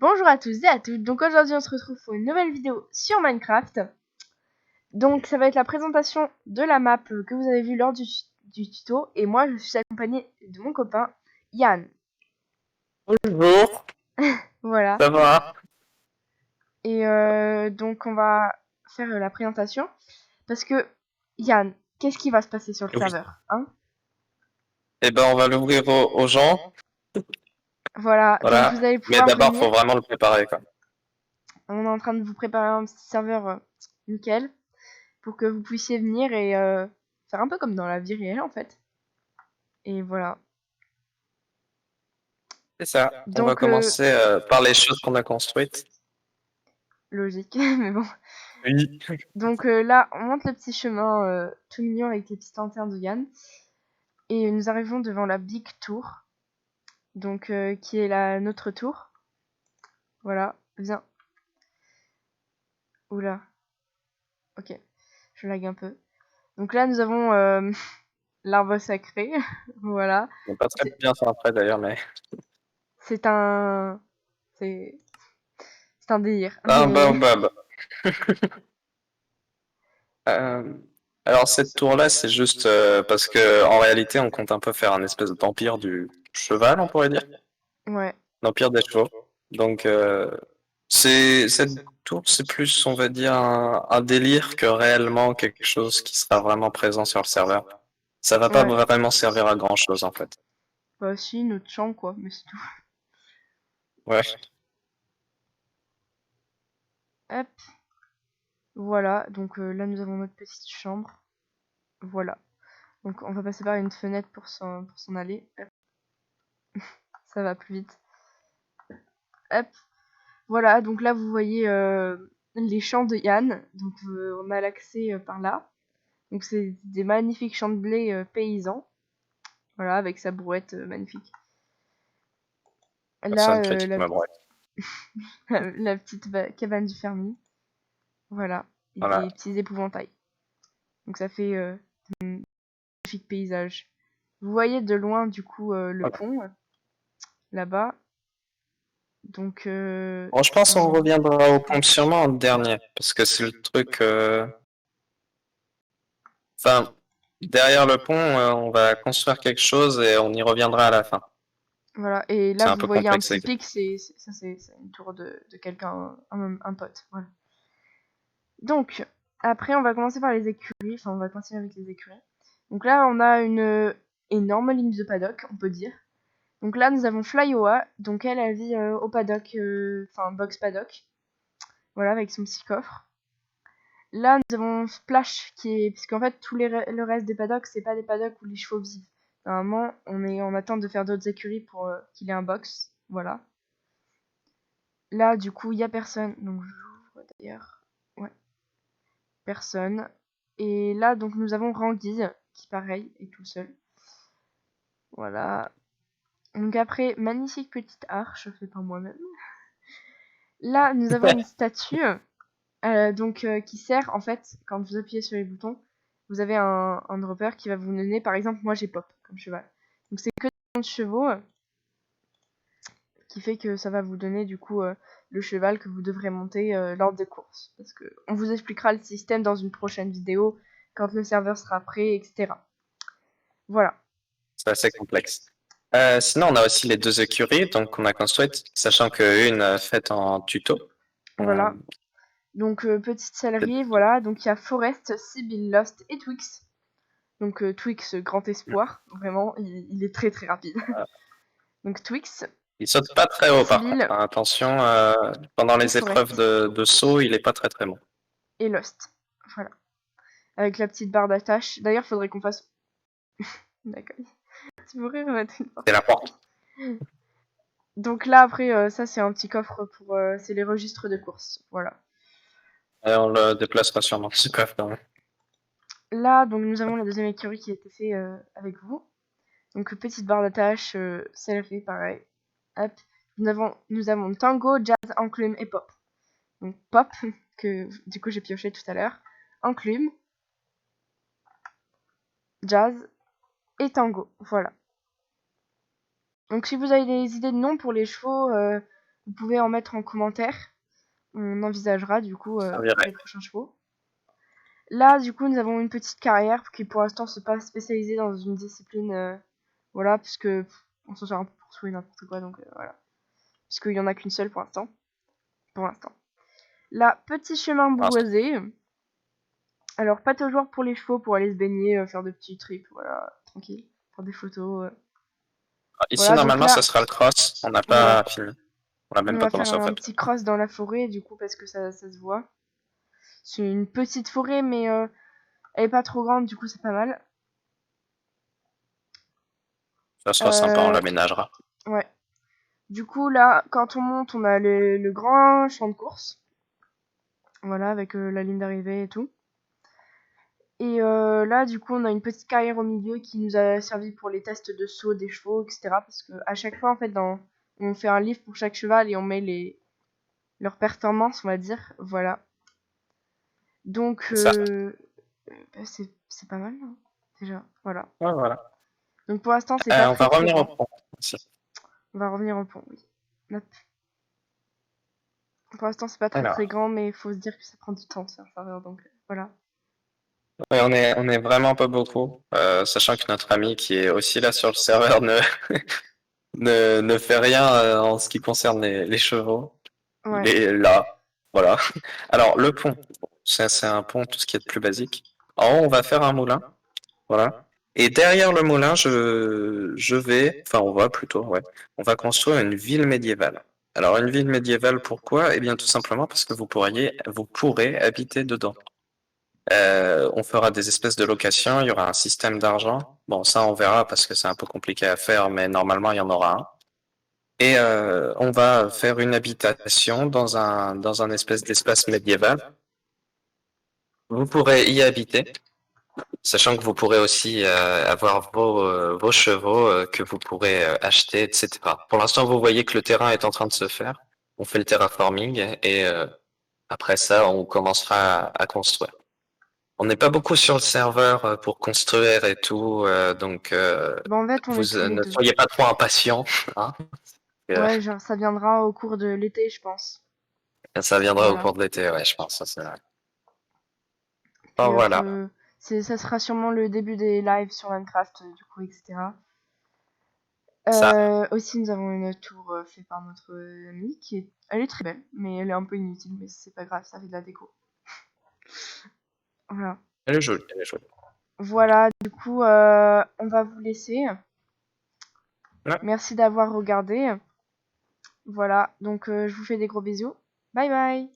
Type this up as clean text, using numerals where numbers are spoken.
Bonjour à tous et à toutes, donc aujourd'hui on se retrouve pour une nouvelle vidéo sur Minecraft. Donc ça va être la présentation de la map que vous avez vue lors du tuto, et moi je suis accompagnée de mon copain Yann. Bonjour, Voilà, ça va? et donc on va faire la présentation, parce que Yann, qu'est-ce qui va se passer sur le Oui. serveur, hein? Eh ben, on va l'ouvrir aux gens, Voilà, donc vous voilà. allez Mais pouvoir d'abord, venir, faut vraiment le préparer, quoi. on est en train de vous préparer un petit serveur nickel, pour que vous puissiez venir et faire un peu comme dans la vie réelle en fait. Et voilà. C'est ça. On va Donc, commencer par les choses qu'on a construites. logique, mais bon. Oui. Donc là, on monte le petit chemin tout mignon avec les petites lanternes de Yann. Et nous arrivons devant la Big Tour. Donc, qui est notre tour. Voilà, viens. Oula. Ok, je lag un peu. Donc là, nous avons l'arbre sacré. Voilà. On pas très bien ça après d'ailleurs, mais. C'est un... C'est un délire. Un Mais baobab. Euh, alors cette tour-là, c'est juste parce que en réalité, on compte un peu faire un espèce d'empire du cheval, on pourrait dire, ouais. l'empire des chevaux. Donc cette tour, c'est plus, on va dire, un délire que réellement quelque chose qui sera vraiment présent sur le serveur. Ça va pas Ouais. vraiment servir à grand chose en fait. Bah si, notre chambre quoi, mais c'est tout. Ouais. Hop. Voilà, donc là nous avons notre petite chambre. Voilà. Donc on va passer par une fenêtre pour s'en aller. Hop. Ça va plus vite. Hop. Voilà, donc là vous voyez les champs de Yann. Donc on a l'accès par là. Donc c'est des magnifiques champs de blé paysans. Voilà, avec sa brouette magnifique. Là, Personne critique ma brouette. la petite cabane du fermier. Voilà. Et Voilà. des petits épouvantails. Donc ça fait un magnifique paysage. Vous voyez de loin du coup le Voilà. pont là-bas. Donc Bon, je pense qu'on reviendra aux pompes sûrement en dernier, parce que c'est le truc. Enfin, derrière le pont, on va construire quelque chose et on y reviendra à la fin. voilà. Et là C'est un vous peu voyez un complexe. petit pic, c'est une tour de quelqu'un, un pote. Voilà. Donc après on va commencer par les écuries. Enfin on va continuer avec les écuries. Donc là on a une énorme ligne de paddock, on peut dire. Donc là nous avons Flyoa, donc elle vit au paddock, enfin box paddock. Voilà, avec son petit coffre. Là, nous avons Splash, puisqu'en fait, le reste des paddocks, c'est pas des paddocks où les chevaux vivent. Normalement, on est en attente de faire d'autres écuries pour qu'il ait un box. Voilà. Là, du coup, il y a personne. Donc, j'ouvre d'ailleurs. Ouais, personne. Et là, donc, nous avons Ranguille, qui, pareil, est tout seul. Voilà. Donc, après, magnifique petite arche faite par moi-même. Là, nous avons une statue. Qui sert en fait quand vous appuyez sur les boutons, vous avez un dropper qui va vous donner, par exemple moi j'ai Pop comme cheval, donc c'est que des chevaux qui fait que ça va vous donner du coup le cheval que vous devrez monter lors des courses, parce que on vous expliquera le système dans une prochaine vidéo quand le serveur sera prêt, etc. Voilà. C'est assez complexe. Sinon, on a aussi les deux écuries donc qu'on a construites, sachant qu'une faite en tuto. Euh, Voilà, donc petite céleri, voilà, donc il y a Forest, Sibyl, Lost et Twix. Donc Twix, grand espoir, vraiment, il est très très rapide. Donc Twix, il saute pas très haut par contre, Sibyl hein. Attention, pendant et les épreuves Forest de saut, il est pas très très bon. et Lost. Voilà. Avec la petite barre d'attache. D'ailleurs, faudrait qu'on fasse. D'accord. Tu pourrais remettre une porte. C'est la porte. Donc là, après, ça, c'est un petit coffre pour. C'est les registres de course. Voilà. Et on le déplacera sûrement ce coffre quand même. Là, donc, nous avons la deuxième écurie qui a été faite avec vous. Donc, petite barre d'attache, selfie, pareil. Hop. Nous avons Tango, Jazz, Enclume et Pop. Donc, Pop, que du coup j'ai pioché tout à l'heure. Enclume, Jazz et Tango. Voilà. Donc si vous avez des idées de noms pour les chevaux, Vous pouvez en mettre en commentaire. On envisagera du coup Ça pour virait. les prochains chevaux. Là, du coup, nous avons une petite carrière qui pour l'instant ne s'est pas spécialisée dans une discipline. Voilà, puisque on s'en sert un peu pour tout et n'importe quoi, donc voilà. Puisqu'il y en a qu'une seule pour l'instant. Pour l'instant. Là, petit chemin boisé. Alors, pas toujours pour les chevaux, pour aller se baigner, faire de petits trips, voilà, tranquille, faire des photos. Ici, Voilà, donc normalement, ça là, sera le cross. On n'a ouais, pas filmé. On n'a on même pas va faire commencé, en un fait. petit cross dans la forêt, du coup, parce que ça se voit. C'est une petite forêt, mais elle est pas trop grande, du coup, c'est pas mal. Ça sera sympa, on Euh, l'aménagera. ouais. Du coup, là, quand on monte, on a le grand champ de course. Voilà, avec la ligne d'arrivée et tout. Et là, du coup, on a une petite carrière au milieu qui nous a servi pour les tests de saut des chevaux, etc. Parce que à chaque fois, en fait, on fait un livre pour chaque cheval et on met leurs performances, on va dire. Voilà. Donc, C'est ça. bah, c'est pas mal, hein, déjà. Voilà. Ouais, voilà. Donc, pour l'instant, c'est pas On va très très revenir au grand. pont. Ici. On va revenir au pont, oui. Hop. Pour l'instant, c'est pas très Alors, très grand, mais il faut se dire que ça prend du temps de faire ça. Donc, voilà. ouais, on est vraiment pas beaucoup, sachant que notre ami qui est aussi là sur le serveur ne fait rien en ce qui concerne les chevaux. Il Ouais. est là. Voilà. Alors, le pont, c'est un pont, tout ce qui est de plus basique. En haut, on va faire un moulin. Voilà. Et derrière le moulin, enfin, on va plutôt, ouais. On va construire une ville médiévale. Alors, une ville médiévale, pourquoi? Eh bien, tout simplement parce que vous pourrez habiter dedans. On fera des espèces de locations, il y aura un système d'argent. Bon, ça, on verra parce que c'est un peu compliqué à faire, mais normalement, il y en aura un. Et on va faire une habitation dans un espèce d'espace médiéval. Vous pourrez y habiter. Sachant que vous pourrez aussi avoir vos chevaux que vous pourrez acheter, etc. Pour l'instant, vous voyez que le terrain est en train de se faire. On fait le terraforming et après ça, on commencera à construire. On n'est pas beaucoup sur le serveur pour construire et tout, donc Bah, en fait, on est vous tous les ne deux. soyez pas trop impatients. Hein. Euh, Ouais, genre, ça viendra au cours de l'été, je pense. Ça viendra au Voilà. cours de l'été, ouais, je pense. Ça, c'est vrai. Puis Oh, voilà. ça sera sûrement le début des lives sur Minecraft, du coup, etc. Ça, Aussi, nous avons une tour faite par notre amie elle est très belle, mais elle est un peu inutile, mais c'est pas grave, ça fait de la déco. Voilà. elle est jolie, elle est jolie. Voilà, du coup, on va vous laisser. Ouais. Merci d'avoir regardé. Voilà, donc je vous fais des gros bisous. Bye bye!